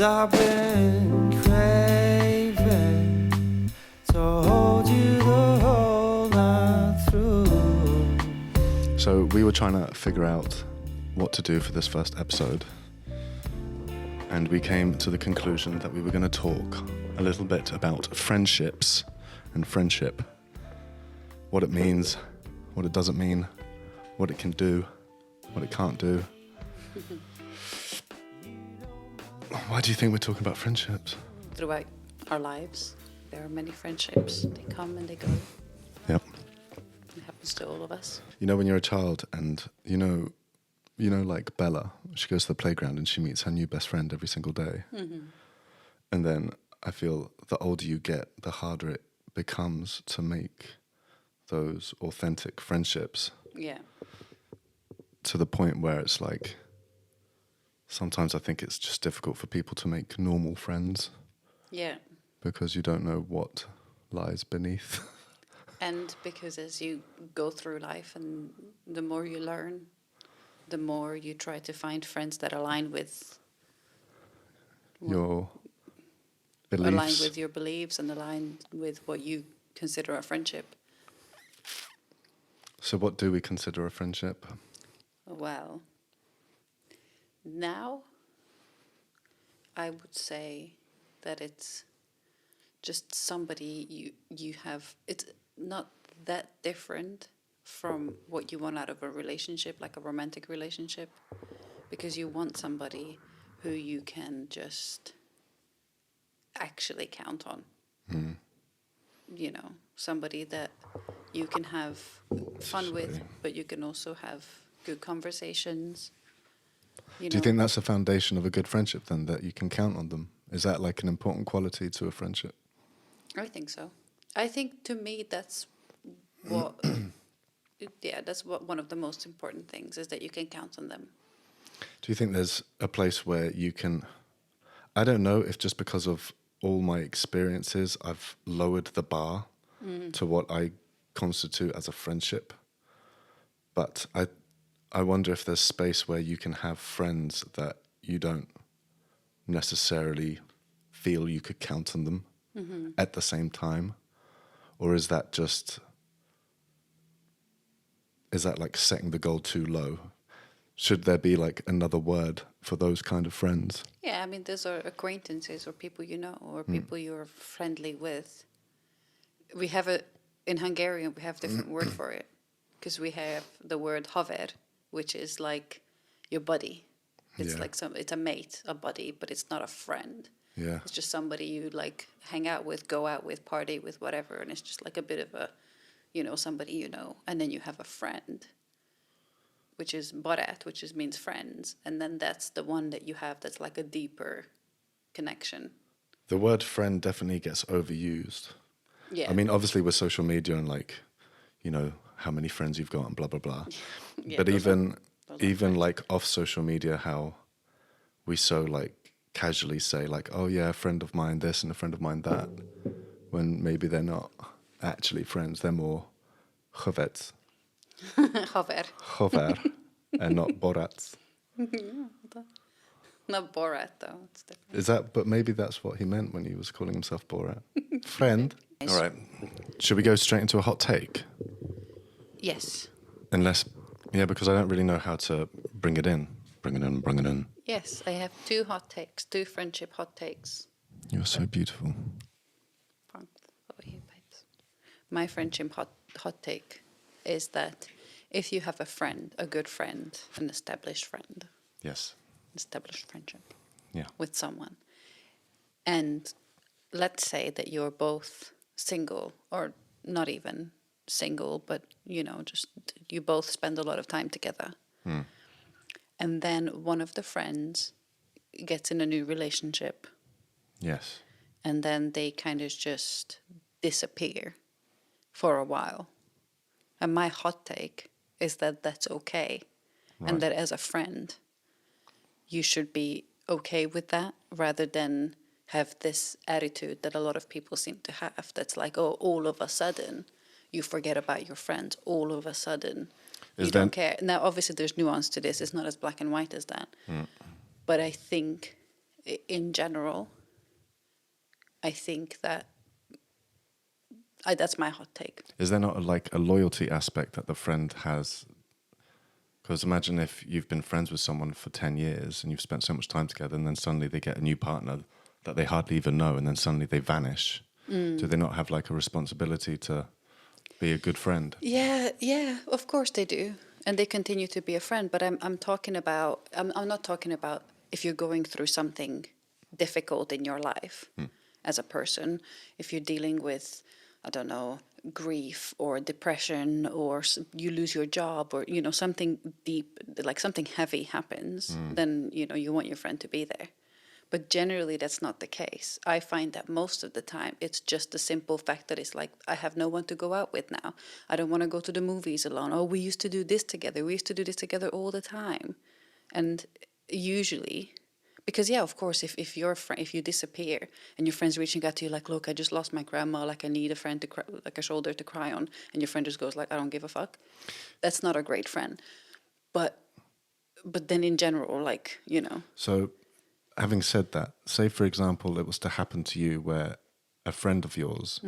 I've been craving to hold you the whole night through. So we were trying to figure out what to do for this first episode, and we came to the conclusion that we were going to talk a little bit about friendships and friendship, what it means, what it doesn't mean, what it can do, what it can't do. Why do you think we're talking about friendships? Throughout our lives, there are many friendships. They come and they go. Yep. It happens to all of us. You know when you're a child and you know like Bella, she goes to the playground and she meets her new best friend every single day. Mm-hmm. And then I feel the older you get, the harder it becomes to make those authentic friendships. Yeah. To the point where it's like, sometimes I think it's just difficult for people to make normal friends. Yeah. Because you don't know what lies beneath. And because as you go through life and the more you learn, the more you try to find friends that align with your beliefs. Align with your beliefs and align with what you consider a friendship. So what do we consider a friendship? Well, now I would say that it's just somebody you have. It's not that different from what you want out of a relationship, like a romantic relationship, because you want somebody who you can just actually count on. Mm. You know, somebody that you can have fun with, but you can also have good conversations. Do you think that's the foundation of a good friendship then, that you can count on them? Is that like an important quality to a friendship? I think so. I think to me that's what, that's what one of the most important things is, that you can count on them. Do you think there's a place where you can, I don't know if just because of all my experiences, I've lowered the bar to what I constitute as a friendship. But I wonder if there's space where you can have friends that you don't necessarily feel you could count on them at the same time. Or is that like setting the goal too low? Should there be like another word for those kind of friends? Yeah, I mean, those are acquaintances or people you know or people you're friendly with. We have in Hungarian, we have a different word for it, because we have the word haver, which is like your buddy. It's like it's a mate, a buddy, but it's not a friend. Yeah. It's just somebody you like hang out with, go out with, party with, whatever, and it's just like a bit of a, somebody you know. And then you have a friend, which is borat, which means friends, and then that's the one that you have that's like a deeper connection. The word friend definitely gets overused. Yeah. I mean, obviously with social media and like, how many friends you've got and blah, blah, blah. Yeah, but even friends. like off social media, how we so like casually say like, oh yeah, a friend of mine this and a friend of mine that, when maybe they're not actually friends, they're more chovets. Haver. And not borats. Not Borat, though. It's different. Is that, but maybe that's what he meant when he was calling himself Borat. Friend. All right. Should we go straight into a hot take? Yes. Because I don't really know how to bring it in. Bring it in. Yes, I have two friendship hot takes. You're so beautiful. My friendship hot take is that if you have a good friend, an established friend, Yes. established friendship Yeah. with someone, and let's say that you're both single, or not even single, but just you both spend a lot of time together, and then one of the friends gets in a new relationship, Yes. and then they kind of just disappear for a while. And my hot take is that that's okay. Right. And that as a friend, you should be okay with that, rather than have this attitude that a lot of people seem to have. That's like, oh, all of a sudden you forget about your friends. All of a sudden you don't care. Now, obviously there's nuance to this. It's not as black and white as that. But I think in general, I think that that's my hot take. Is there not a loyalty aspect that the friend has? Because imagine if you've been friends with someone for 10 years and you've spent so much time together, and then suddenly they get a new partner that they hardly even know, and then suddenly they vanish. Do they not have like a responsibility to be a good friend? Yeah, of course they do. And they continue to be a friend. But I'm talking about, I'm not talking about if you're going through something difficult in your life as a person, if you're dealing with, I don't know, grief or depression, or you lose your job, or, you know, something deep, like something heavy happens, then, you know, you want your friend to be there. But generally, that's not the case. I find that most of the time, it's just the simple fact that it's like, I have no one to go out with now. I don't want to go to the movies alone. Oh, we used to do this together. We used to do this together all the time. And usually, because yeah, of course, if you disappear and your friend's reaching out to you like, look, I just lost my grandma, like I need a friend to cry, like a shoulder to cry on, and your friend just goes like, I don't give a fuck. That's not a great friend. But then in general, like, you know. So, having said that, say for example, it was to happen to you where a friend of yours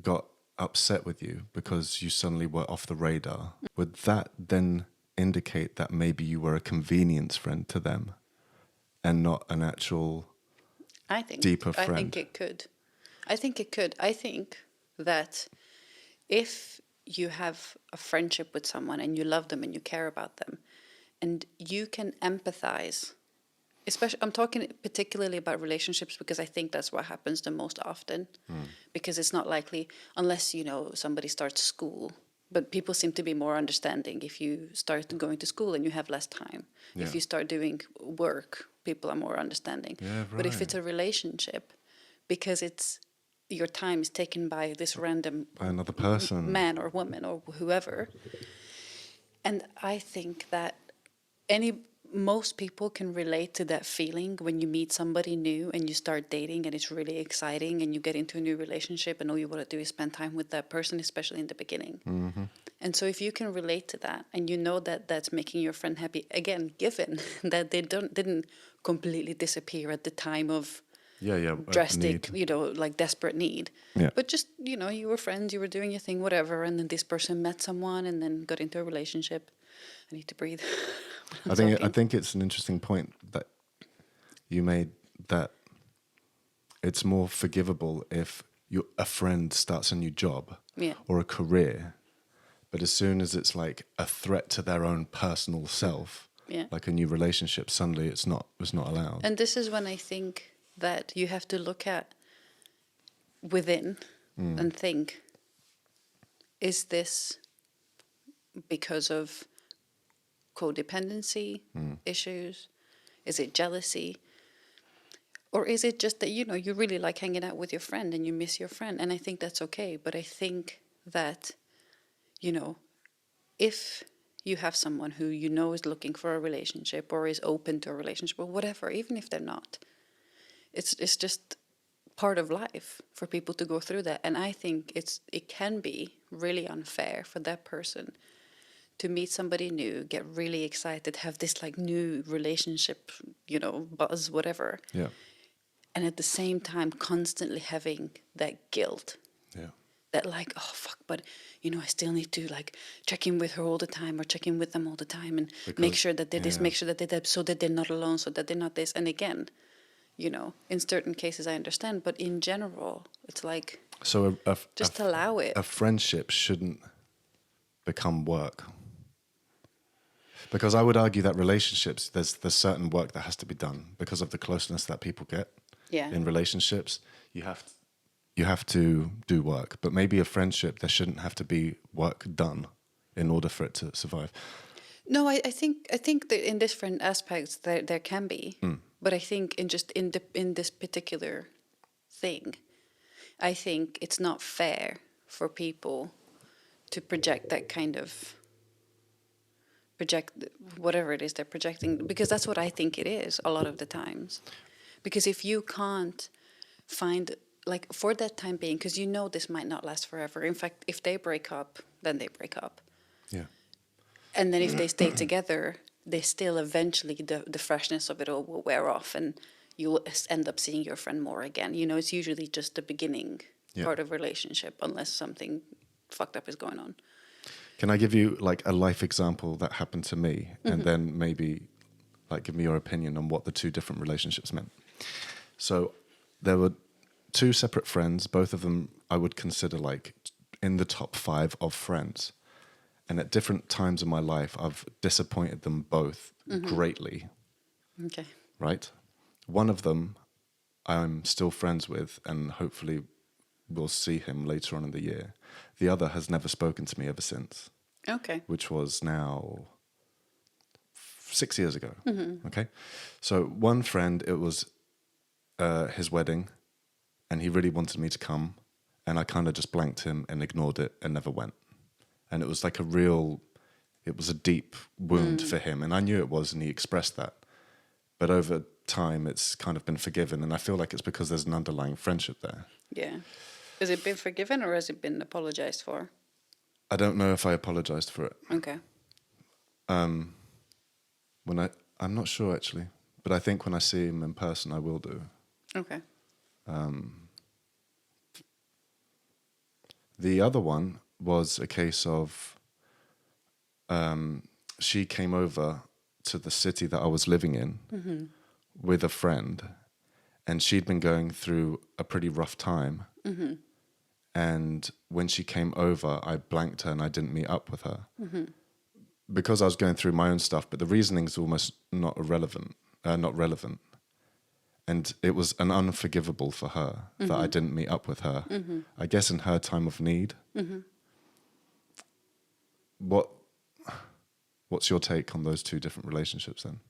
got upset with you because you suddenly were off the radar. Would that then indicate that maybe you were a convenience friend to them and not an actual deeper friend? I think it could. I think it could. I think that if you have a friendship with someone and you love them and you care about them and you can empathize, especially, I'm talking particularly about relationships because I think that's what happens the most often. Because it's not likely, unless, you know, somebody starts school. But people seem to be more understanding if you start going to school and you have less time. Yeah. If you start doing work, people are more understanding. Yeah, right. But if it's a relationship, because it's your time is taken by this random By another person, man or woman or whoever. And I think that most people can relate to that feeling when you meet somebody new and you start dating and it's really exciting and you get into a new relationship and all you want to do is spend time with that person, especially in the beginning. And so if you can relate to that and you know that that's making your friend happy, again, given that they didn't completely disappear at the time of drastic, you know, like desperate need. Yeah. But just, you know, you were friends, you were doing your thing, whatever, and then this person met someone and then got into a relationship. I need to breathe. I think it's an interesting point that you made, that it's more forgivable if a friend starts a new job or a career, but as soon as it's like a threat to their own personal self, like a new relationship, suddenly it's not allowed. And this is when I think that you have to look at within and think, is this because of codependency issues? Is it jealousy? Or is it just that, you know, you really like hanging out with your friend and you miss your friend? And I think that's okay. But I think that, you know, if you have someone who you know is looking for a relationship or is open to a relationship or whatever, even if they're not, it's just part of life for people to go through that. And I think it can be really unfair for that person to meet somebody new, get really excited, have this like new relationship, you know, buzz, whatever. Yeah. And at the same time, constantly having that guilt. Yeah. That like, oh, fuck, but, you know, I still need to like check in with her all the time or check in with them all the time and make sure that they're this, make sure that they're that, so that they're not alone, so that they're not this. And again, you know, in certain cases I understand, but in general, it's like, so just allow it. A friendship shouldn't become work. Because I would argue that relationships, there's certain work that has to be done because of the closeness that people get in relationships. You have to do work, but maybe a friendship, there shouldn't have to be work done in order for it to survive. No, I think that in different aspects there can be, but I think in this particular thing, I think it's not fair for people to project that kind of whatever it is they're projecting, because that's what I think it is a lot of the times. Because if you can't find, like, for that time being, because you know this might not last forever. In fact, if they break up, then they break up. Yeah. And then if they stay together, they still eventually the freshness of it all will wear off, and you'll end up seeing your friend more again. You know, it's usually just the beginning part of relationship, unless something fucked up is going on. Can I give you like a life example that happened to me, and then maybe like give me your opinion on what the two different relationships meant? So there were two separate friends, both of them I would consider like in the top 5 of friends. And at different times in my life, I've disappointed them both greatly. Okay. Right? One of them I'm still friends with, and hopefully we'll see him later on in the year. The other has never spoken to me ever since. Okay. Which was now 6 years ago. Okay? So one friend, it was his wedding, and he really wanted me to come, and I kind of just blanked him and ignored it and never went. And it was like it was a deep wound for him, and I knew it was, and he expressed that. But over time, it's kind of been forgiven, and I feel like it's because there's an underlying friendship there. Yeah. Has it been forgiven, or has it been apologized for? I don't know if I apologized for it. Okay. I'm not sure actually, but I think when I see him in person, I will do. Okay. The other one was a case of she came over to the city that I was living in with a friend, and she'd been going through a pretty rough time. And when she came over, I blanked her and I didn't meet up with her because I was going through my own stuff. But the reasoning's almost not relevant. And it was an unforgivable for her that I didn't meet up with her. I guess in her time of need. What's your take on those two different relationships then?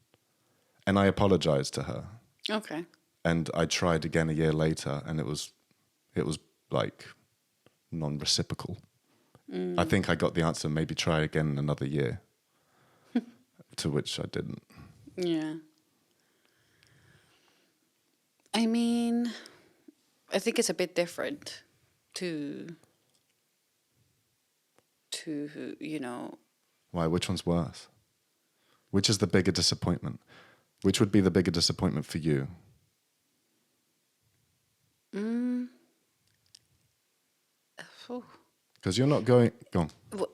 And I apologized to her. Okay. And I tried again a year later, and it was like non-reciprocal. I think I got the answer, maybe try again in another year, to which I didn't. Yeah. I mean, I think it's a bit different to you know. Why? Which one's worse? Which is the bigger disappointment? Which would be the bigger disappointment for you? Because you're not going... Go on. Well,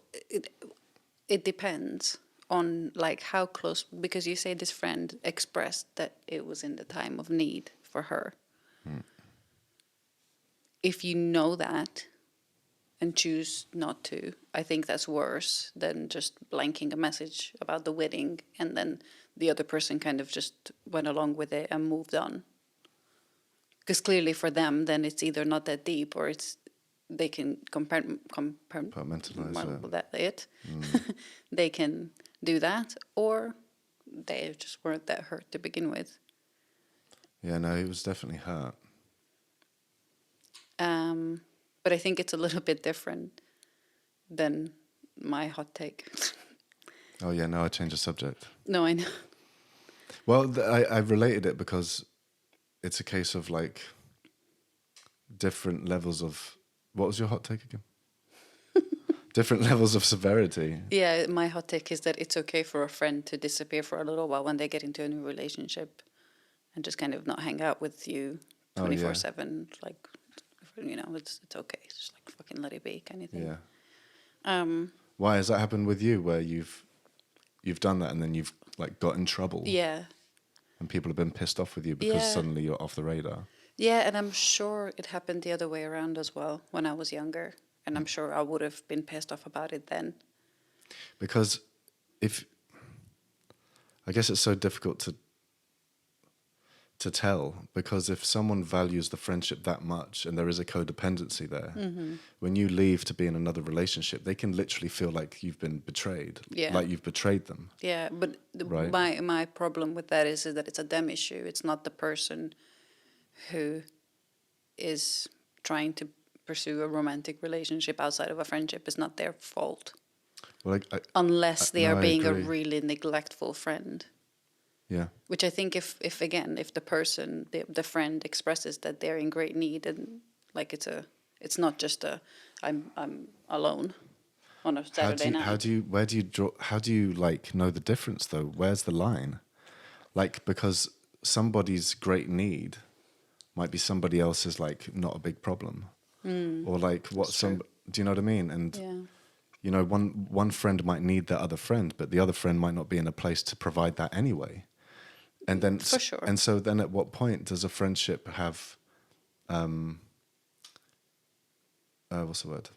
it depends on like how close, because you say this friend expressed that it was in the time of need for her. If you know that and choose not to, I think that's worse than just blanking a message about the wedding and then the other person kind of just went along with it and moved on. Because clearly for them, then it's either not that deep or they can compartmentalize it. They can do that, or they just weren't that hurt to begin with. Yeah, no, he was definitely hurt. But I think it's a little bit different than my hot take. Oh yeah, no, I changed the subject. No, I know. Well, I related it because it's a case of like different levels of... What was your hot take again? Different levels of severity. Yeah, my hot take is that it's okay for a friend to disappear for a little while when they get into a new relationship and just kind of not hang out with you 24/7. Like, you know, it's okay. It's just like fucking let it be kind of thing. Yeah. Why has that happened with you, where you've done that and then you've like got in trouble? Yeah. And people have been pissed off with you because suddenly you're off the radar. Yeah, and I'm sure it happened the other way around as well when I was younger. And I'm sure I would have been pissed off about it then. Because I guess it's so difficult to tell, because if someone values the friendship that much and there is a codependency there, when you leave to be in another relationship, they can literally feel like you've been betrayed, like you've betrayed them. Yeah, but my problem with that is that it's a them issue. It's not the person who is trying to pursue a romantic relationship outside of a friendship. It's not their fault. Well, unless they are being agree. a really neglectful friend. Yeah. Which I think if the person, the friend expresses that they're in great need, and like it's not just I'm alone. on a Saturday night. How do you like know the difference though? Where's the line? Like, because somebody's great need might be somebody else's like not a big problem, or like what That's some. true. Do you know what I mean? And Yeah. you know, one friend might need that other friend, but the other friend might not be in a place to provide that anyway. And then, For sure. and so then, at what point does a friendship have, what's the word?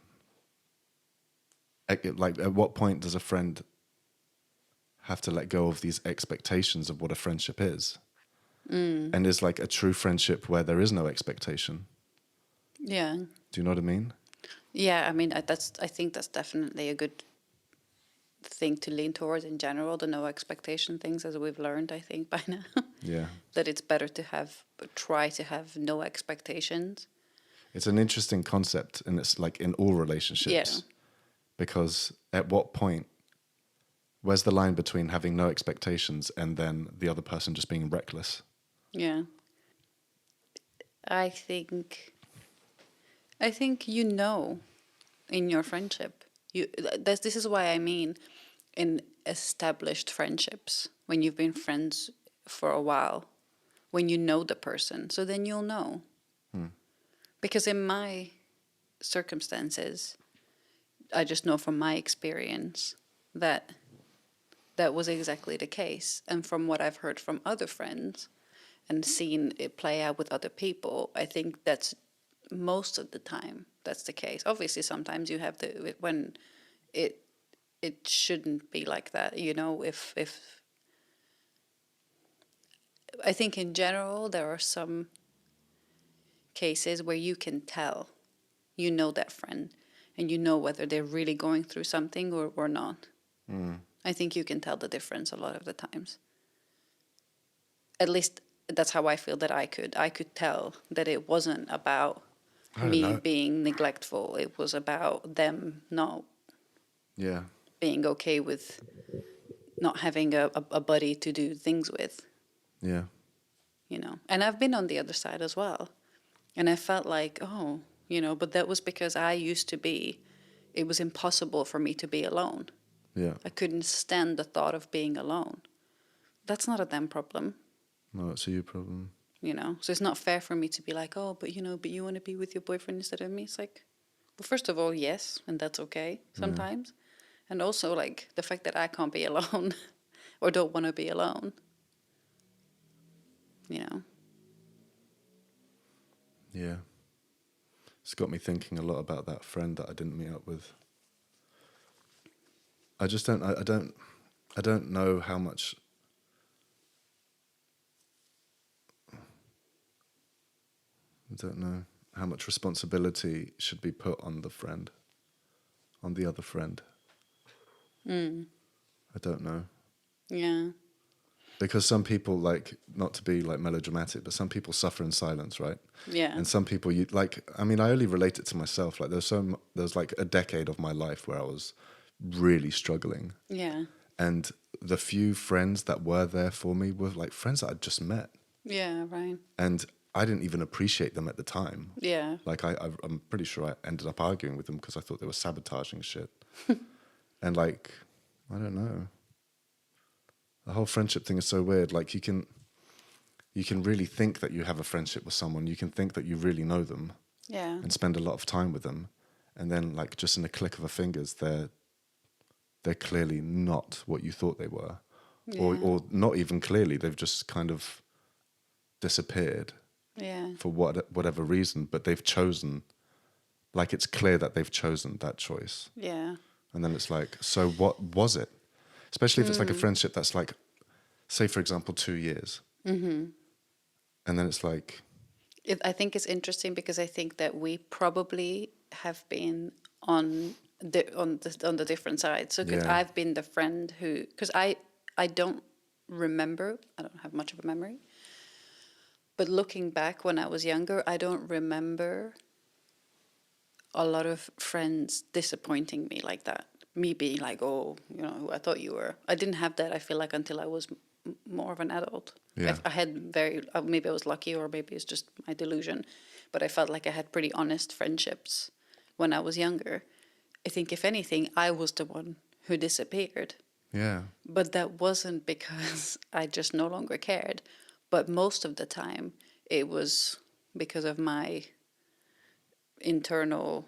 Like, at what point does a friend have to let go of these expectations of what a friendship is? And is like a true friendship where there is no expectation? Yeah. Do you know what I mean? Yeah, I mean, I think that's definitely a good thing to lean towards in general, the no expectation things, as we've learned, I think, by now. Yeah. That it's better to try to have no expectations. It's an interesting concept, and it's like in all relationships. Yeah. Because at what point, where's the line between having no expectations and then the other person just being reckless? Yeah. I think you know in your friendship. This is why I mean in established friendships, when you've been friends for a while, when you know the person, so then you'll know. Because in my circumstances, I just know from my experience that that was exactly the case. And from what I've heard from other friends and seen it play out with other people, I think that's most of the time that's the case. Obviously, sometimes you have when it shouldn't be like that. You know, if I think in general there are some cases where you can tell, you know that friend, and you know whether they're really going through something or not. I think you can tell the difference a lot of the times. At least that's how I feel that I could tell that it wasn't about I don't me know. being neglectful. It was about them not Yeah. being okay with not having a buddy to do things with, Yeah. you know. And I've been on the other side as well. And I felt like, oh, you know, but that was because it was impossible for me to be alone. Yeah. I couldn't stand the thought of being alone. That's not a them problem, No, it's a you problem. you know. So it's not fair for me to be like, oh, but you want to be with your boyfriend instead of me. It's like, well, first of all, yes, and that's okay sometimes. And also, like, the fact that I can't be alone or don't want to be alone, you know. Yeah. It's got me thinking a lot about that friend that I didn't meet up with. I just don't. I don't know how much. I don't know how much responsibility should be put on the friend, on the other friend. I don't know. Yeah. Because some people, like, not to be like melodramatic, but some people suffer in silence, right? Yeah. And some people, you like, I mean, I only relate it to myself. Like, there's like a decade of my life where I was really struggling. Yeah. And the few friends that were there for me were like friends that I'd just met. Yeah, right. And I didn't even appreciate them at the time. Yeah. Like, I'm pretty sure I ended up arguing with them because I thought they were sabotaging shit. And like, I don't know. The whole friendship thing is so weird. Like, you can really think that you have a friendship with someone. You can think that you really know them Yeah. and spend a lot of time with them. And then, like, just in a click of a fingers, they're clearly not what you thought they were. Yeah. Or not even clearly. They've just kind of disappeared Yeah. for whatever reason. But they've chosen, like, it's clear that they've chosen that choice. Yeah. And then it's like, so what was it? Especially if it's like a friendship that's like, say, for example, 2 years. Mm-hmm. And then it's like... I think it's interesting because I think that we probably have been on the different sides. So because Yeah. I've been the friend who... Because I don't remember. I don't have much of a memory. But looking back when I was younger, I don't remember a lot of friends disappointing me like that. Me being like, oh, you know, who I thought you were. I didn't have that, I feel like, until I was more of an adult. Yeah. I had maybe I was lucky or maybe it's just my delusion, but I felt like I had pretty honest friendships when I was younger. I think if anything, I was the one who disappeared. Yeah. But that wasn't because I just no longer cared. But most of the time, it was because of my internal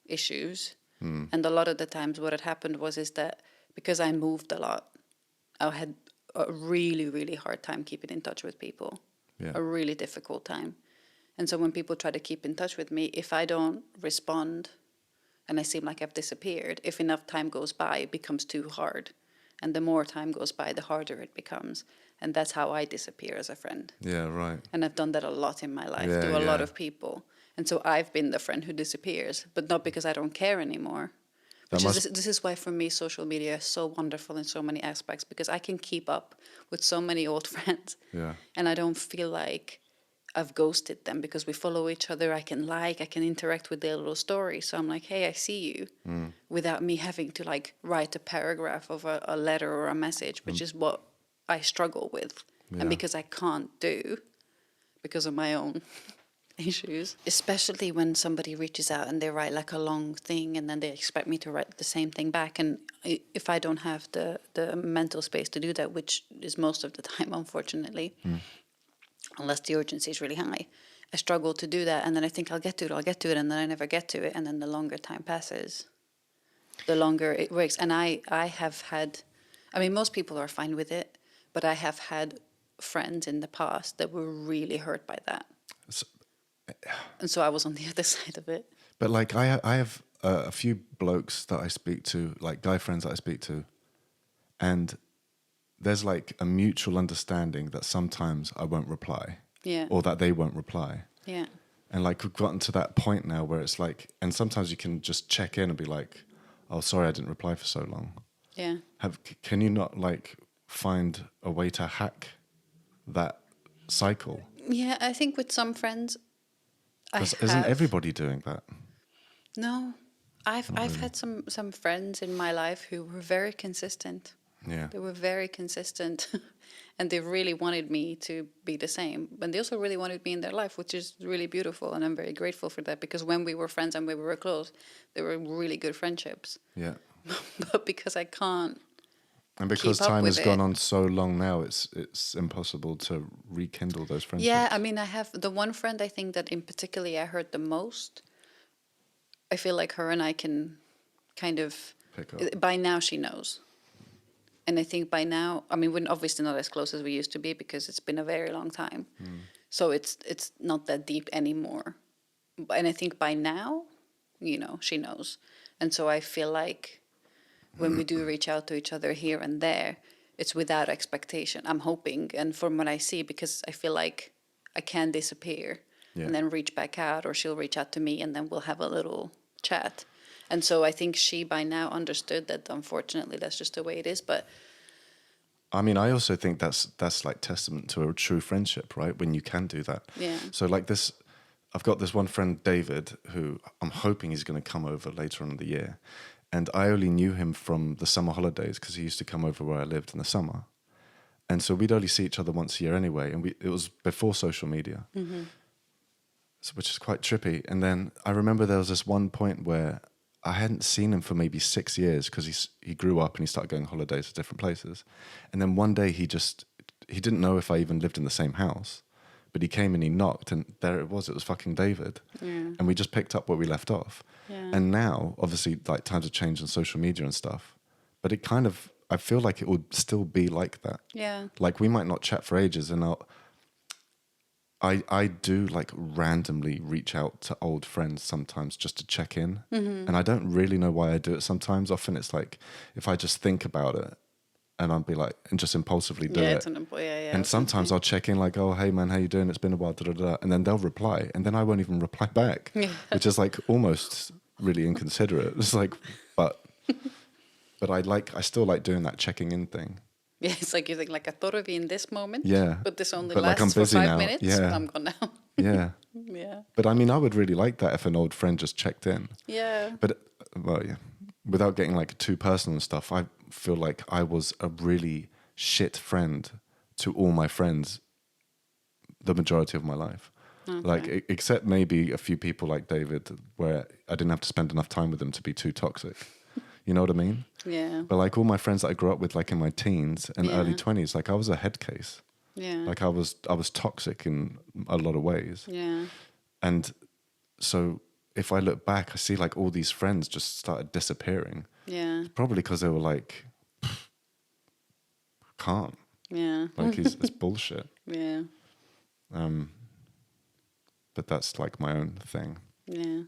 issues. And a lot of the times what had happened is that because I moved a lot, I had a really, really hard time keeping in touch with people. Yeah. A really difficult time. And so when people try to keep in touch with me, if I don't respond and I seem like I've disappeared, if enough time goes by, it becomes too hard. And the more time goes by, the harder it becomes. And that's how I disappear as a friend. Yeah, right. And I've done that a lot in my life, Yeah, to a lot yeah. of people. And so I've been the friend who disappears, but not because I don't care anymore. This is why for me social media is so wonderful in so many aspects, because I can keep up with so many old friends. Yeah. And I don't feel like I've ghosted them because we follow each other. I can interact with their little stories. So I'm like, hey, I see you, without me having to like write a paragraph of a letter or a message, which is what I struggle with. Yeah. And because I can't do because of my own issues, especially when somebody reaches out and they write like a long thing and then they expect me to write the same thing back. And if I don't have the mental space to do that, which is most of the time, unfortunately, unless the urgency is really high, I struggle to do that. And then I think I'll get to it, and then I never get to it. And then the longer time passes, the longer it works. And I have had, I mean, most people are fine with it, but I have had friends in the past that were really hurt by that. And so I was on the other side of it. But like I have a few blokes that I speak to, like guy friends that I speak to, and there's like a mutual understanding that sometimes I won't reply. Yeah. Or that they won't reply. Yeah. And like we've gotten to that point now where it's like, and sometimes you can just check in and be like, oh, sorry, I didn't reply for so long. Yeah. Can you not like find a way to hack that cycle? Yeah, I think with some friends, Isn't everybody doing that? No, I've had some friends in my life who were very consistent. Yeah. They were very consistent, and they really wanted me to be the same. And they also really wanted me in their life, which is really beautiful, and I'm very grateful for that, because when we were friends and we were close, they were really good friendships. Yeah. But because I can't, and because keep up time with has gone it. on so long now, it's impossible to rekindle those friendships. Yeah, I mean, I have the one friend I think that in particularly I hurt the most. I feel like her and I can kind of, Pick up. by now she knows. And I think by now, I mean, we're obviously not as close as we used to be because it's been a very long time. So it's not that deep anymore. And I think by now, she knows. And so I feel like when we do reach out to each other here and there, it's without expectation. I'm hoping, and from what I see, because I feel like I can disappear and then reach back out, or she'll reach out to me and then we'll have a little chat. And so I think she by now understood that unfortunately that's just the way it is. But I mean, I also think that's like testament to a true friendship, right? When you can do that. Yeah. So like this, I've got this one friend, David, who I'm hoping he's going to come over later on in the year. And I only knew him from the summer holidays because he used to come over where I lived in the summer. And so we'd only see each other once a year anyway. And it was before social media, so, which is quite trippy. And then I remember there was this one point where I hadn't seen him for maybe 6 years because he grew up and he started going on holidays to different places. And then one day he didn't know if I even lived in the same house. But he came and he knocked, and there it was fucking David. Yeah. And we just picked up where we left off. Yeah. And now, obviously, like times have changed on social media and stuff, but it kind of, I feel like it would still be like that. yeah, Like we might not chat for ages, and I do like randomly reach out to old friends sometimes just to check in. And I don't really know why I do it sometimes. Often it's like, if I just think about it, and I'll be like, and just impulsively do it. And sometimes I'll check in like, oh, hey man, how you doing? It's been a while, da, da, da. And then they'll reply, and then I won't even reply back, which is like almost really inconsiderate. It's like, but I still like doing that checking in thing. Yeah, it's like you think like I thought of you in this moment. Yeah. But this only But, like, lasts I'm for busy 5 now. minutes. Yeah. I'm gone now. Yeah. Yeah. But I mean, I would really like that if an old friend just checked in. Yeah. But, well, yeah. Without getting like too personal and stuff, I feel like I was a really shit friend to all my friends the majority of my life. Like, except maybe a few people like David, where I didn't have to spend enough time with them to be too toxic. You know what I mean? Yeah. But like all my friends that I grew up with, like in my teens and early 20s, like I was a head case. Yeah. Like I was toxic in a lot of ways. Yeah. And so if I look back, I see like all these friends just started disappearing. Yeah. Probably because they were like, can't. Yeah. Like it's bullshit. Yeah. But that's like my own thing. Yeah.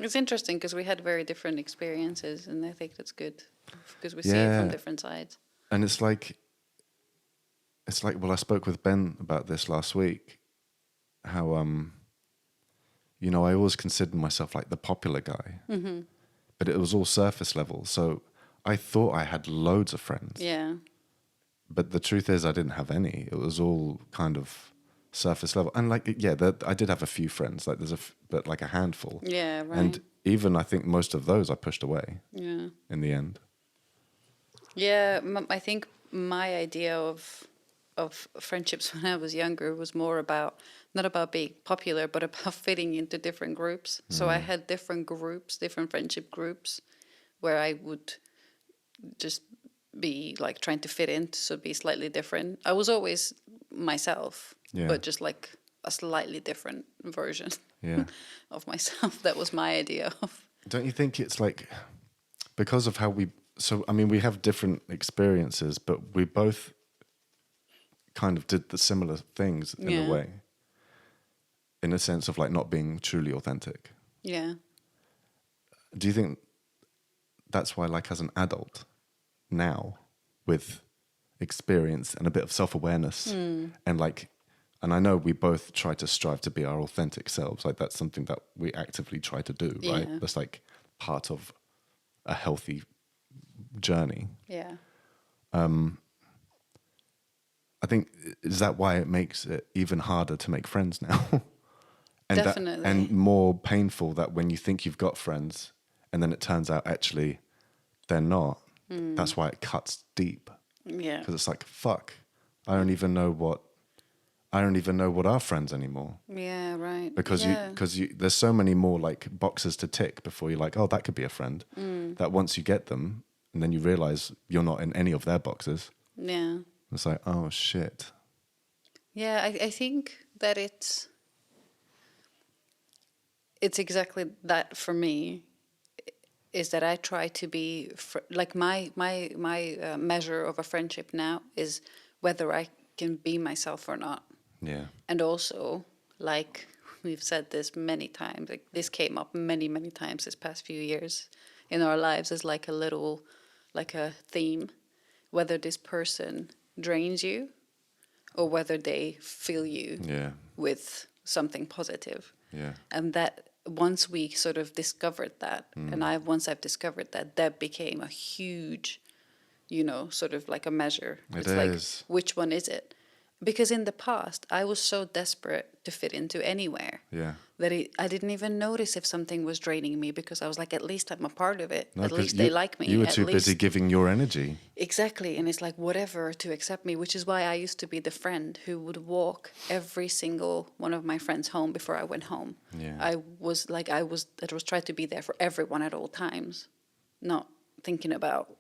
It's interesting because we had very different experiences, and I think that's good because we see it from different sides. And it's like, well, I spoke with Ben about this last week, how, you know, I always considered myself like the popular guy, but it was all surface level. So I thought I had loads of friends. Yeah. But the truth is I didn't have any. It was all kind of surface level. And like, I did have a few friends, like but like a handful. Yeah, right. And even I think most of those I pushed away. Yeah. In the end. Yeah, I think my idea of friendships when I was younger was more about not about being popular, but about fitting into different groups. So I had different groups, different friendship groups, where I would just be like trying to fit in, so be slightly different. I was always myself, but just like a slightly different version of myself. That was my idea of. Don't you think it's like, because of how we have different experiences, but we both kind of did the similar things in a way, in a sense of like not being truly authentic. Yeah. Do you think that's why, like as an adult now, with experience and a bit of self-awareness and I know we both try to strive to be our authentic selves, like that's something that we actively try to do, right? That's like part of a healthy journey. Yeah. I think, is that why it makes it even harder to make friends now? And Definitely. And more painful that when you think you've got friends and then it turns out actually they're not. That's why it cuts deep. Yeah. Because it's like, fuck, I don't even know what are friends anymore. Yeah, right. Because there's so many more like boxes to tick before you're like, oh, that could be a friend. That once you get them and then you realize you're not in any of their boxes. Yeah. It's like, oh shit. Yeah, I think that it's exactly that for me, is that I try to be like my measure of a friendship now is whether I can be myself or not. Yeah. And also, like we've said this many times, like this came up many times this past few years in our lives as like a theme, whether this person drains you or whether they fill you with something positive. Yeah. And that once we sort of discovered that, and once I've discovered that, that became a huge, sort of like a measure. It's like, which one is it? Because in the past, I was so desperate to fit into anywhere that I didn't even notice if something was draining me, because I was like, at least I'm a part of it. No, at least they like me. You were at too busy giving your energy. Exactly. And it's like whatever to accept me, which is why I used to be the friend who would walk every single one of my friends home before I went home. Yeah. I was trying to be there for everyone at all times, not thinking about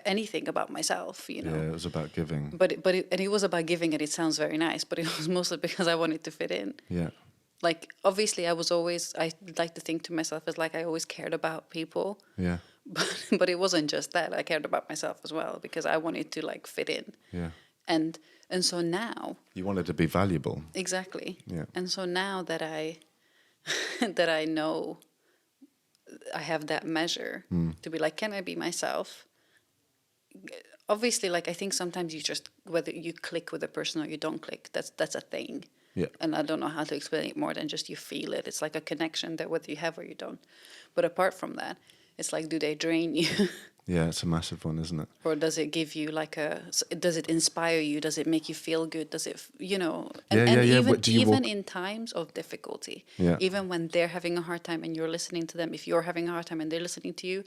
anything about myself, Yeah, it was about giving. But it was about giving, and it sounds very nice, but it was mostly because I wanted to fit in. Yeah. Like, obviously, I like to think to myself as like I always cared about people. Yeah. But it wasn't just that. I cared about myself as well, because I wanted to like fit in. Yeah. And so now. You wanted to be valuable. Exactly. Yeah. And so now that I know I have that measure to be like, can I be myself? Obviously, like I think sometimes you just, whether you click with a person or you don't click, that's a thing. Yeah. And I don't know how to explain it more than just you feel it. It's like a connection that whether you have or you don't. But apart from that, it's like, do they drain you? Yeah, it's a massive one, isn't it? Or does it give you does it inspire you? Does it make you feel good? Does it, even in times of difficulty, even when they're having a hard time and you're listening to them, if you're having a hard time and they're listening to you,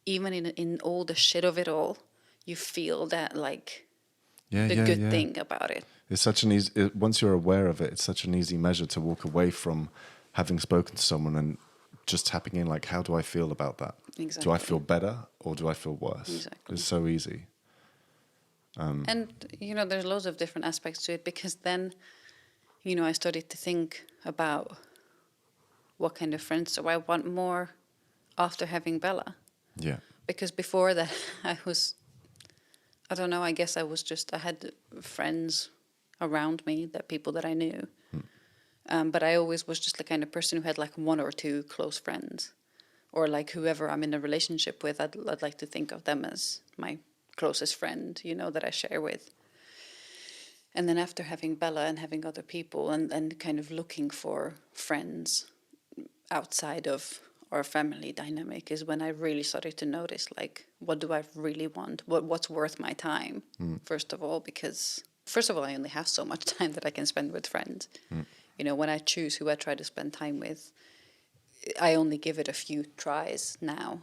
even in all the shit of it all, you feel that like the yeah, good yeah. thing about it. It's such an easy. Once you're aware of it, it's such an easy measure to walk away from having spoken to someone and just tapping in. Like, how do I feel about that? Exactly. Do I feel better or do I feel worse? Exactly. It's so easy. And, you know, there's loads of different aspects to it, because then, you know, I started to think about what kind of friends do I want more after having Bella. Yeah. Because before that, I don't know, I guess I had friends around me, people that I knew. But I always was just the kind of person who had like one or two close friends. Or like whoever I'm in a relationship with, I'd like to think of them as my closest friend, you know, that I share with. And then after having Bella and having other people and kind of looking for friends outside of our family dynamic is when I really started to notice, like, what do I really want? What's worth my time, first of all, because, first of all, I only have so much time that I can spend with friends. You know, when I choose who I try to spend time with, I only give it a few tries now.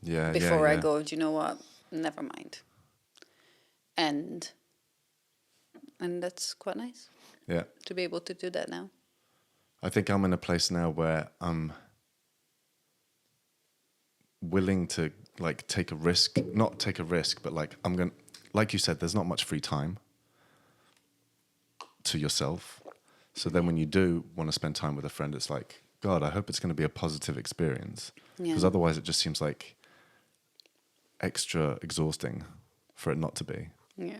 Yeah. Before yeah. I go, do you know what? Never mind. And that's quite nice. Yeah. To be able to do that now. I think I'm in a place now where I'm willing to like take a risk, not take a risk, but like like you said, there's not much free time to yourself. So then when you do want to spend time with a friend, it's like, God, I hope it's going to be a positive experience. Because otherwise it just seems like extra exhausting for it not to be. Yeah.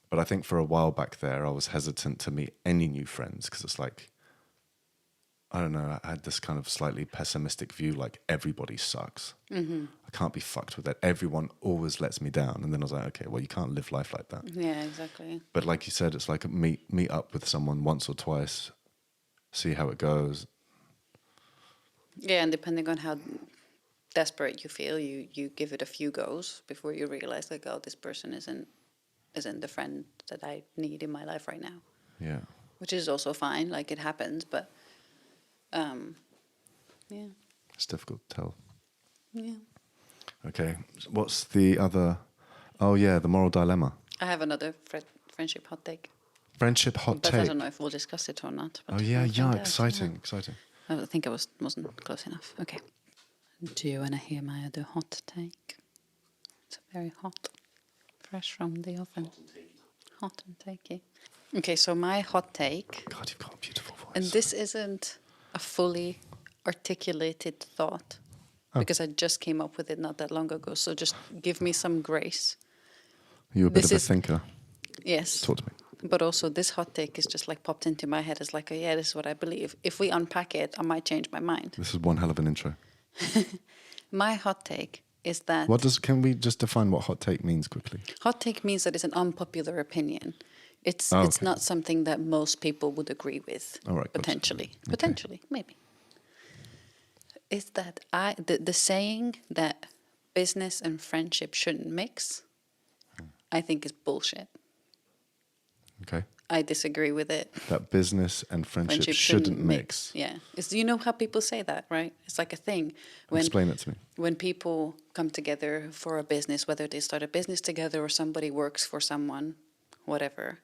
But I think for a while back there, I was hesitant to meet any new friends because it's like, I don't know, I had this kind of slightly pessimistic view, like everybody sucks. I can't be fucked with that. Everyone always lets me down. And then I was like, okay, well, you can't live life like that. Yeah, exactly. But like you said, it's like meet up with someone once or twice, see how it goes. Yeah, and depending on how desperate you feel, you give it a few goes before you realize, like, oh, this person isn't the friend that I need in my life right now. Yeah. Which is also fine, like, it happens, but yeah. It's difficult to tell. Yeah. Okay, what's the other? Oh yeah, the moral dilemma. I have another friendship hot take. Friendship hot But take. I don't know if we'll discuss it or not. But Oh yeah, we'll find out, exciting, yeah. exciting. I think I wasn't close enough. Okay. Do you want to hear my other hot take? It's very hot. Fresh from the oven. Hot and takey. Okay, so my hot take, God, you've got a beautiful voice. and this isn't a fully articulated thought, because I just came up with it not that long ago, so just give me some grace. You're a bit this of a is- thinker. Yes. Talk to me. But also this hot take is just like popped into my head. It's like, oh yeah, this is what I believe. If we unpack it, I might change my mind. This is one hell of an intro. My hot take is that... Can we just define what hot take means quickly? Hot take means that it's an unpopular opinion. It's Oh, it's okay. not something that most people would agree with. All right, gotcha. Potentially. Okay. Potentially, maybe. Is that the saying that business and friendship shouldn't mix, I think is bullshit. Okay. I disagree with it. That business and friendship shouldn't mix. Yeah. You know how people say that, right? It's like a thing. Explain it to me. When people come together for a business, whether they start a business together or somebody works for someone, whatever,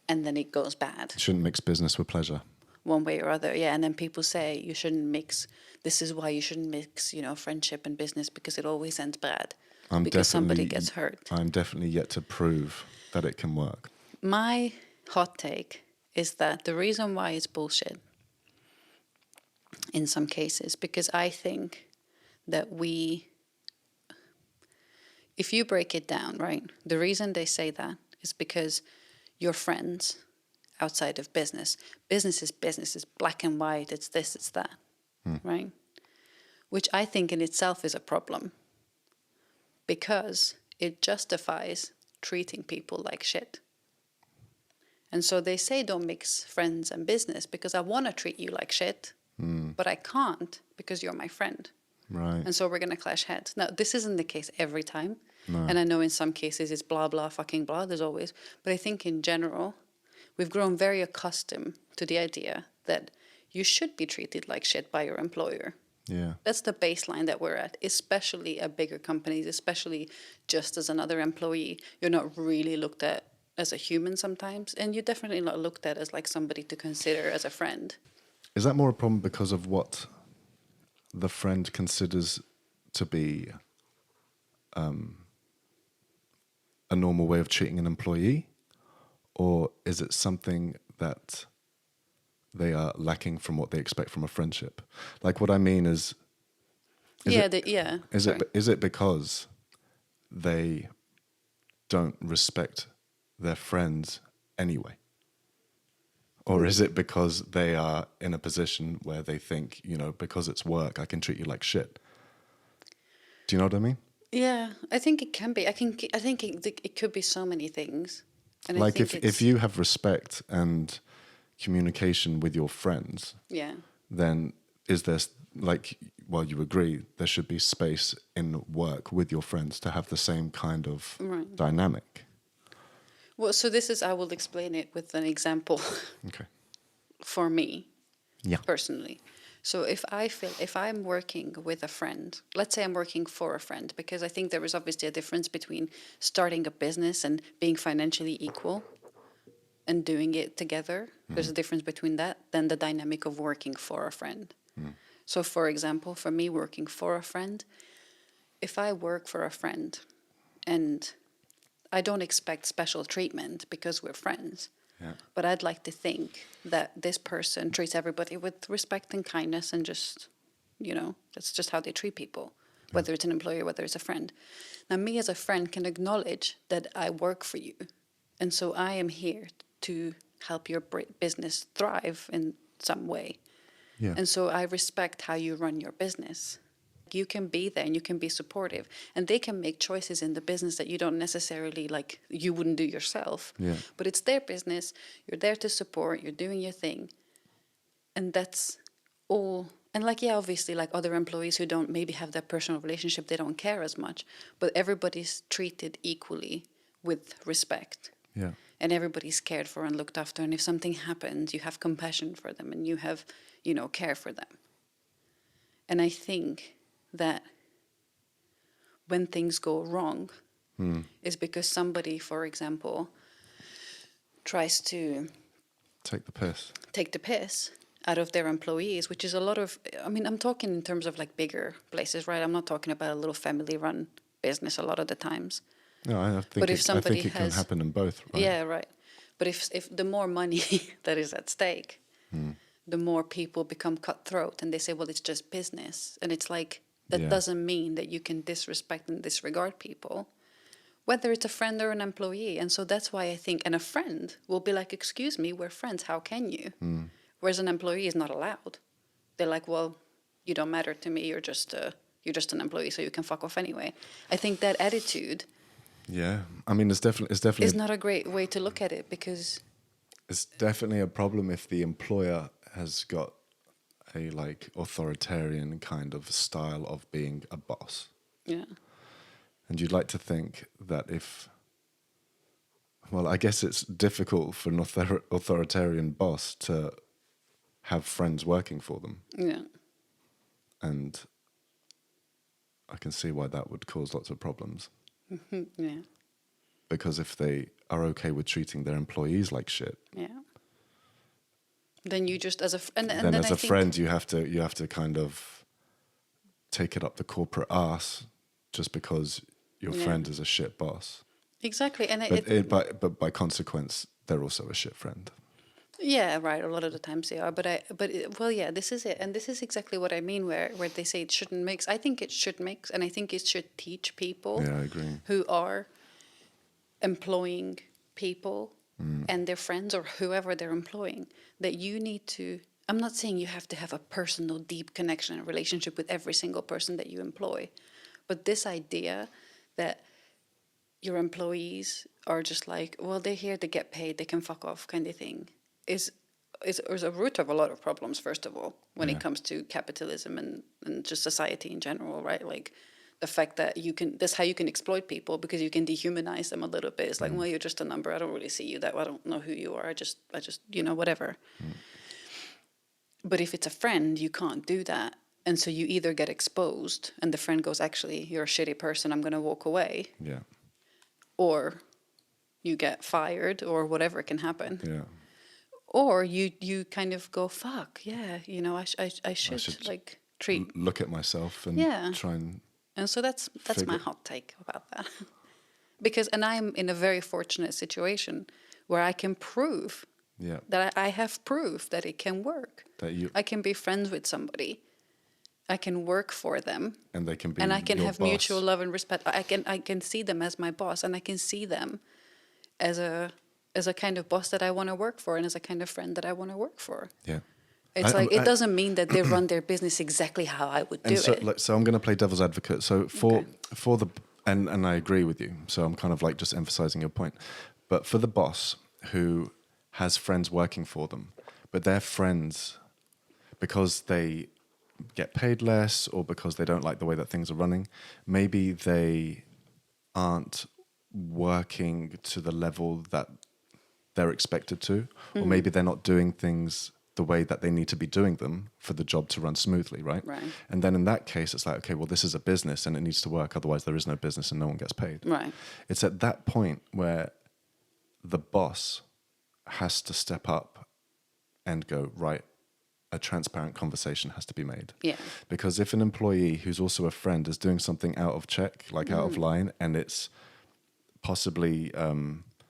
and then it goes bad. Shouldn't mix business with pleasure. One way or other, yeah. And then people say you shouldn't mix. This is why you shouldn't mix, friendship and business, because it always ends bad. Because somebody gets hurt. I'm definitely yet to prove that it can work. My hot take is that the reason why it's bullshit in some cases, because I think that if you break it down, right, the reason they say that is because your friends outside of business is black and white, it's this, it's that, right? Which I think in itself is a problem, because it justifies treating people like shit. And so they say don't mix friends and business because I want to treat you like shit, but I can't because you're my friend. Right. And so we're going to clash heads. Now, this isn't the case every time. No. And I know in some cases it's blah, blah, fucking blah, there's always. But I think in general, we've grown very accustomed to the idea that you should be treated like shit by your employer. Yeah. That's the baseline that we're at, especially at bigger companies, especially just as another employee. You're not really looked at as a human sometimes, and you're definitely not looked at as like somebody to consider as a friend. Is that more a problem because of what the friend considers to be a normal way of treating an employee? Or is it something that they are lacking from what they expect from a friendship? Like, what I mean is is it because they don't respect their friends anyway? Or is it because they are in a position where they think, you know, because it's work, I can treat you like shit? Do you know what I mean? Yeah, I think it can be. I think it could be so many things. And Like I think if you have respect and communication with your friends, yeah, then is there, like, well, you agree, there should be space in work with your friends to have the same kind of right. dynamic. Well, so I will explain it with an example Okay. for me Yeah. personally. So if I'm working with a friend, let's say I'm working for a friend, because I think there is obviously a difference between starting a business and being financially equal and doing it together. There's a difference between that than the dynamic of working for a friend. So for example, for me working for a friend, if I work for a friend and I don't expect special treatment because we're friends, Yeah. but I'd like to think that this person treats everybody with respect and kindness and just, you know, that's just how they treat people, whether it's an employee or whether it's a friend. Now, me as a friend can acknowledge that I work for you. And so I am here to help your business thrive in some way. Yeah. And so I respect how you run your business. You can be there and you can be supportive, and they can make choices in the business that you don't necessarily like, you wouldn't do yourself. Yeah. But it's their business. You're there to support. You're doing your thing. And that's all. And like, yeah, obviously, like other employees who don't maybe have that personal relationship, they don't care as much. But everybody's treated equally with respect. Yeah. And everybody's cared for and looked after. And if something happens, you have compassion for them and you have, you know, care for them. And I think that when things go wrong is because somebody, for example, tries to Take the piss. take the piss out of their employees, which is a lot of, I mean, I'm talking in terms of like bigger places, right? I'm not talking about a little family run business a lot of the times. No, I think But if somebody it can has- happen in both, right? Yeah, right. But if the more money that is at stake, the more people become cutthroat and they say, well, it's just business. And it's like, that Yeah. doesn't mean that you can disrespect and disregard people, whether it's a friend or an employee. And so that's why I think, and a friend will be like, excuse me, we're friends, how can you? Whereas an employee is not allowed. They're like, well, you don't matter to me, you're just an employee, so you can fuck off anyway. I think that attitude Yeah. I mean, it's definitely is not a great way to look at it, because it's definitely a problem if the employer has got a like authoritarian kind of style of being a boss. yeah, And you'd like to think that if, well, I guess it's difficult for an authoritarian boss to have friends working for them. yeah, And I can see why that would cause lots of problems. yeah, Because if they are okay with treating their employees like shit, yeah. Then you just as a and then then as I a think, friend you have to kind of take it up the corporate arse just because your Yeah. friend is a shit boss. exactly, and But by consequence, they're also a shit friend. yeah, right. A lot of the times they are, well, yeah, this is it, and this is exactly what I mean. Where they say it shouldn't mix. I think it should mix, and I think it should teach people Yeah, I agree. who are employing people and their friends or whoever they're employing that you need to. I'm not saying you have to have a personal, deep connection and relationship with every single person that you employ, but this idea that your employees are just like, well, they're here to get paid, they can fuck off kind of thing, is a root of a lot of problems, first of all, when Yeah. it comes to capitalism and just society in general, right? Like the fact that that's how you can exploit people, because you can dehumanize them a little bit. It's like, well, you're just a number. I don't really see you that well. I don't know who you are. I just, whatever. But if it's a friend, you can't do that. And so you either get exposed and the friend goes, actually, you're a shitty person, I'm going to walk away. Yeah. Or you get fired or whatever can happen. Yeah. Or you kind of go, fuck, yeah, you know, I should like treat. Look at myself and Yeah. try and And so that's my figure- hot take about that. Because, and I'm in a very fortunate situation where I can prove yeah, that I have proof that it can work. that you I can be friends with somebody. I can work for them. and they can be And I can your have boss. mutual love and respect. I can see them as my boss, and I can see them as a kind of boss that I want to work for, and as a kind of friend that I want to work for. Yeah. It's like it doesn't mean that they run their business exactly how I would do And so, it. so I'm going to play devil's advocate. So for the and I agree with you. So I'm kind of like just emphasizing your point. But for the boss who has friends working for them, but their friends, because they get paid less or because they don't like the way that things are running, maybe they aren't working to the level that they're expected to, or maybe they're not doing things the way that they need to be doing them for the job to run smoothly, right? Right. And then in that case, it's like, okay, well, this is a business and it needs to work. Otherwise, there is no business and no one gets paid. Right. It's at that point where the boss has to step up and go, right, a transparent conversation has to be made. Yeah. Because if an employee who's also a friend is doing something out of check, like out of line, and it's possibly,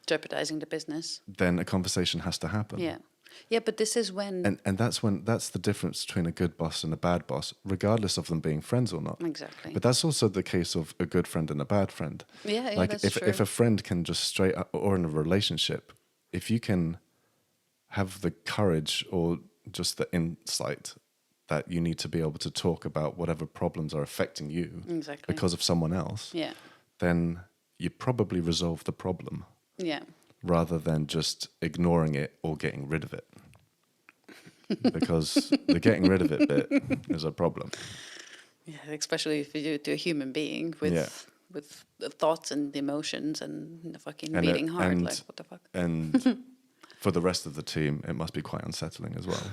Jeopardizing the business. then a conversation has to happen. Yeah. Yeah, but this is when... And that's the difference between a good boss and a bad boss, regardless of them being friends or not. Exactly. But that's also the case of a good friend and a bad friend. Yeah, like that's if true. if a friend can just straight up, or in a relationship, if you can have the courage or just the insight that you need to be able to talk about whatever problems are affecting you Exactly. because of someone else, Yeah. then you probably resolve the problem Yeah. rather than just ignoring it or getting rid of it. Because the getting rid of it bit is a problem. Yeah, especially if you do it to a human being with Yeah. with the thoughts and emotions and the fucking And beating heart. Like, what the fuck? And for the rest of the team, it must be quite unsettling as well.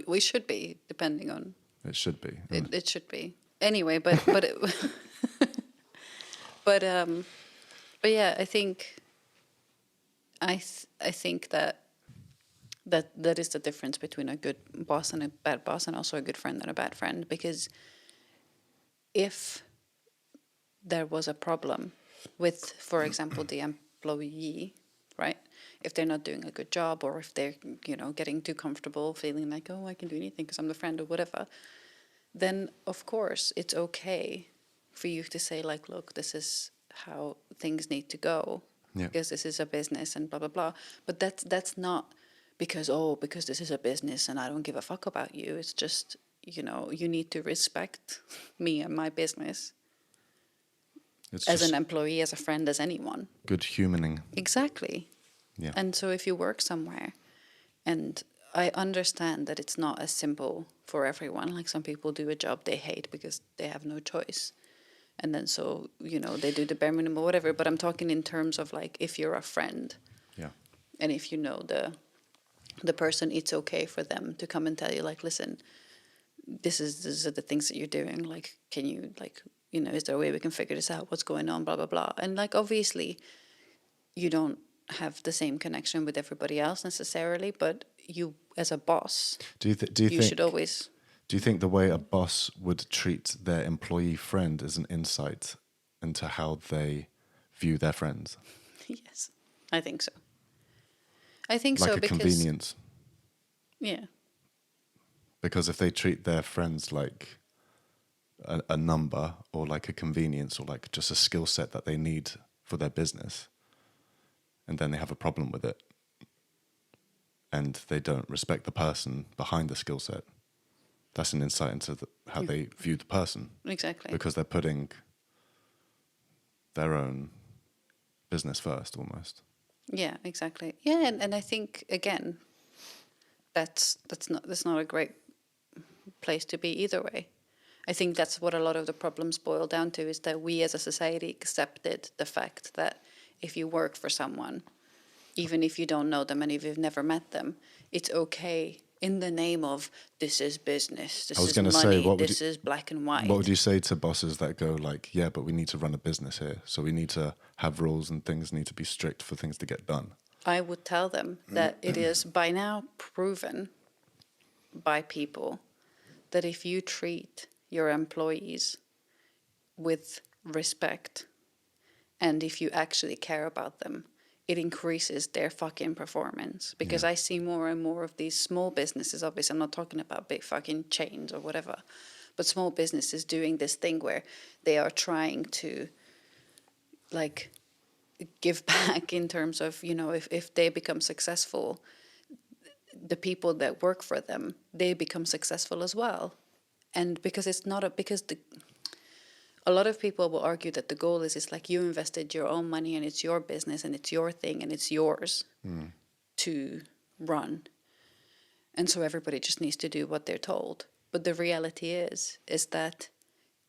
We should be, depending on... It should be. It should be. Anyway, but but yeah, I think that is the difference between a good boss and a bad boss, and also a good friend and a bad friend. Because if there was a problem with, for example, the employee, right? If they're not doing a good job, or if they're, getting too comfortable, feeling like, oh, I can do anything because I'm the friend or whatever, then of course it's okay for you to say, like, look, this is how things need to go, Yeah. because this is a business and blah blah blah. But that's not because this is a business and I don't give a fuck about you. It's just, you need to respect me and my business It's as just an employee, as a friend, as anyone. good humaning. Exactly. Yeah. And so if you work somewhere, and I understand that it's not as simple for everyone. Like, some people do a job they hate because they have no choice. And then so, they do the bare minimum or whatever. But I'm talking in terms of, like, if you're a friend, Yeah. and if you know the person, it's okay for them to come and tell you, like, listen, these are the things that you're doing. Like, can you, like, is there a way we can figure this out? What's going on? Blah, blah, blah. And, like, obviously, you don't have the same connection with everybody else necessarily, but you, as a boss, Do you think should always... Do you think the way a boss would treat their employee friend is an insight into how they view their friends? Yes, I think so. I think Like so a because... convenience. Yeah. Because if they treat their friends like a number, or like a convenience, or like just a skill set that they need for their business, and then they have a problem with it, and they don't respect the person behind the skill set, that's an insight into how they view the person. Exactly. Because they're putting their own business first, almost. Yeah, exactly. Yeah, and I think, again, that's not a great place to be either way. I think that's what a lot of the problems boil down to, is that we as a society accepted the fact that if you work for someone, even if you don't know them and if you've never met them, it's okay in the name of this is business, I was this gonna is say, money, this is black and white. What would you say to bosses that go like, yeah, but we need to run a business here, so we need to have rules and things need to be strict for things to get done? I would tell them that it is by now proven by people that if you treat your employees with respect and if you actually care about them, it increases their fucking performance. Because I see more and more of these small businesses, obviously I'm not talking about big fucking chains or whatever, but small businesses doing this thing where they are trying to like give back in terms of, you know, if they become successful, the people that work for them, they become successful as well. And because it's not a lot of people will argue that the goal is like you invested your own money and it's your business and it's your thing and it's yours to run. And so everybody just needs to do what they're told. But the reality is that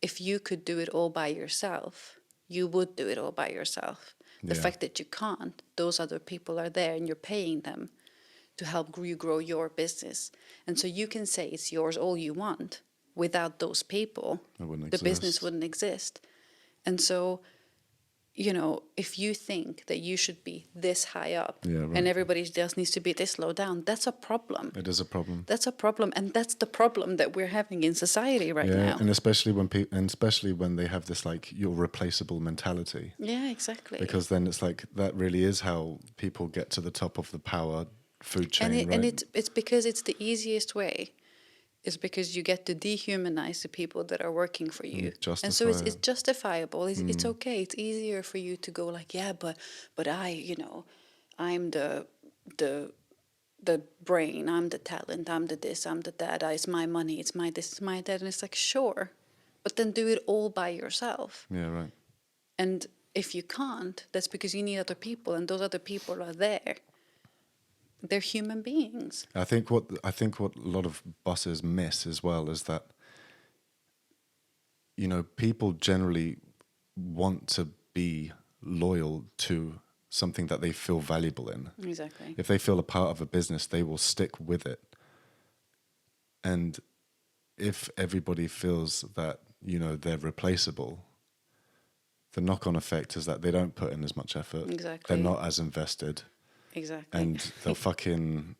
if you could do it all by yourself, you would do it all by yourself. The fact that you can't, those other people are there and you're paying them to help you grow your business. And so you can say it's yours all you want. Without those people, the business wouldn't exist. And so, you know, if you think that you should be this high up and everybody else needs to be this low down, that's a problem. It is a problem. That's a problem. And that's the problem that we're having in society right now. And especially when they have this like you're replaceable mentality. Yeah, exactly. Because then it's like that really is how people get to the top of the power food chain, and it's because it's the easiest way. Is because you get to dehumanize the people that are working for you. And so it's justifiable. It's okay. It's easier for you to go like, yeah, but I, you know, I'm the brain, I'm the talent, I'm the this, I'm the that, it's my money, it's my this, it's my that. And it's like, sure, but then do it all by yourself. Yeah, right. And if you can't, that's because you need other people and those other people are there. They're human beings. I think what a lot of bosses miss as well is that, you know, people generally want to be loyal to something that they feel valuable in. Exactly. If they feel a part of a business, they will stick with it. And if everybody feels that, you know, they're replaceable, the knock-on effect is that they don't put in as much effort. Exactly. They're not as invested. Exactly. And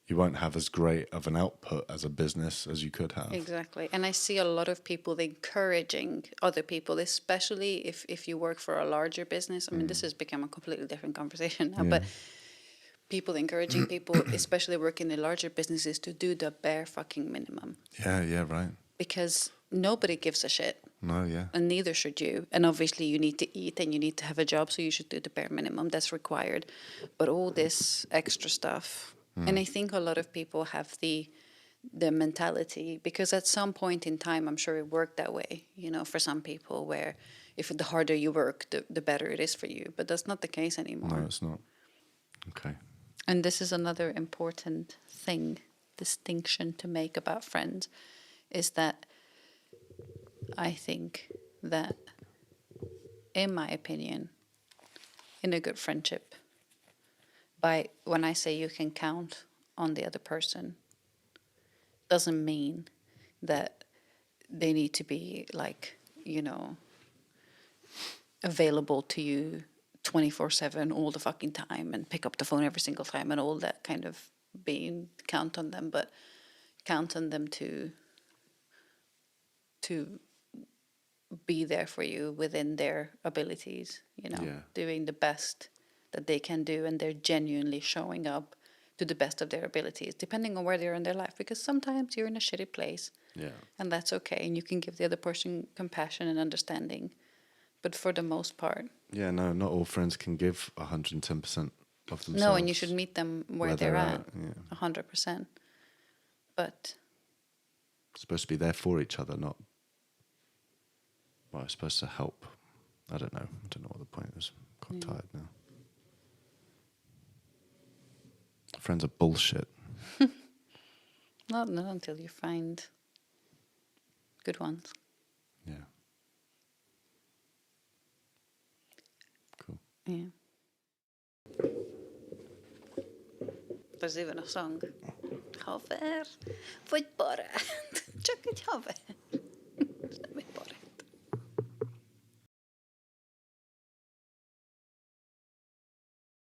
you won't have as great of an output as a business as you could have. Exactly. And I see a lot of people encouraging other people, especially if you work for a larger business. I mean, this has become a completely different conversation now, but people encouraging people, especially working in larger businesses, to do the bare fucking minimum. Yeah, right. Because nobody gives a shit. No, yeah. And neither should you. And obviously you need to eat and you need to have a job, so you should do the bare minimum. That's required. But all this extra stuff, and I think a lot of people have the mentality, because at some point in time, I'm sure it worked that way, you know, for some people, where if the harder you work, the better it is for you. But that's not the case anymore. No, it's not. Okay. And this is another important distinction to make about friends, is that I think that, in my opinion, in a good friendship, when I say you can count on the other person, doesn't mean that they need to be like, you know, available to you 24/7 all the fucking time and pick up the phone every single time and all that kind of count on them, but count on them to be there for you within their abilities, you know, doing the best that they can do, and they're genuinely showing up to the best of their abilities, depending on where they're in their life, because sometimes you're in a shitty place, and that's okay, and you can give the other person compassion and understanding, but for the most part, no, not all friends can give 110% of themselves. No, and you should meet them where they're at, 100%. But supposed to be there for each other, not, well, it's supposed to help. I don't know what the point is. I'm quite tired now. Friends are bullshit. not until you find good ones. Yeah. Cool. Yeah. There's even a song. haver, vagy barát. Csak egy haver.